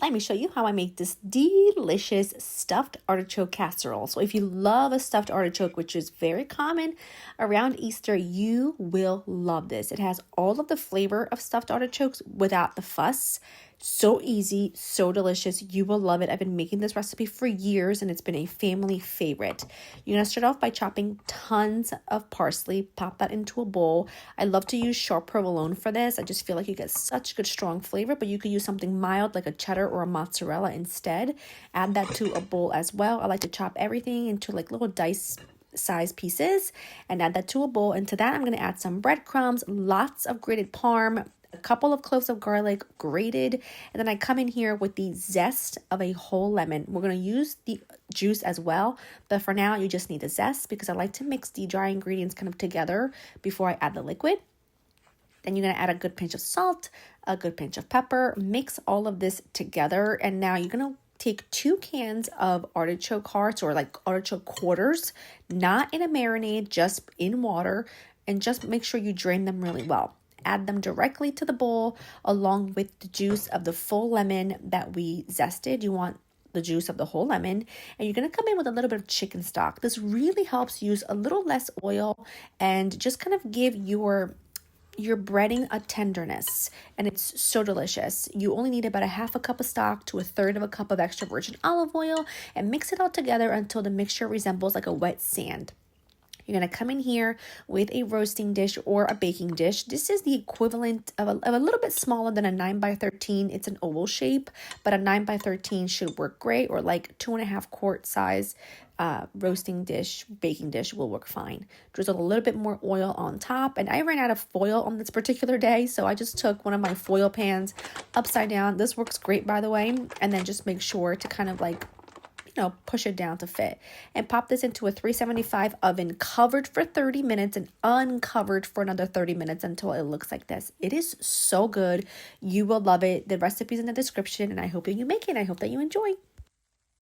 let me show you how I make this delicious stuffed artichoke casserole. So if you love a stuffed artichoke, which is very common around Easter, you will love this. It has all of the flavor of stuffed artichokes without the fuss. So easy, so delicious. You will love it. I've been making this recipe for years and it's been a family favorite. You're going to start off by chopping tons of parsley. Pop that into a bowl. I love to use Sharp Provolone for this. I just feel like you get such good strong flavor, but you could use something mild like a cheddar or a mozzarella instead. Add that to a bowl as well. I like to chop everything into like little dice size pieces and add that to a bowl. And to that, I'm going to add some breadcrumbs, lots of grated parm, a couple of cloves of garlic grated, and then I come in here with the zest of a whole lemon. We're going to use the juice as well, but for now you just need the zest because I like to mix the dry ingredients kind of together before I add the liquid. Then you're going to add a good pinch of salt, a good pinch of pepper, mix all of this together, and now you're going to take 2 cans of artichoke hearts or like artichoke quarters, not in a marinade, just in water, and just make sure you drain them really well. Add them directly to the bowl along with the juice of the full lemon that we zested. You want the juice of the whole lemon, and you're going to come in with a little bit of chicken stock. This really helps use a little less oil and just kind of give your breading a tenderness, and it's so delicious. You only need about a half a cup of stock to a third of a cup of extra virgin olive oil and mix it all together until the mixture resembles like a wet sand. You're going to come in here with a roasting dish or a baking dish. This is the equivalent of a little bit smaller than a 9x13. It's an oval shape, but a 9x13 should work great, or like 2.5 quart size roasting dish, baking dish will work fine. Drizzle a little bit more oil on top, and I ran out of foil on this particular day, so I just took one of my foil pans upside down. This works great, by the way, and then just make sure to kind of like push it down to fit, and pop this into a 375 oven covered for 30 minutes and uncovered for another 30 minutes until it looks like this. It is so good. You will love it. The recipe's in the description, and I hope that you make it. I hope that you enjoy.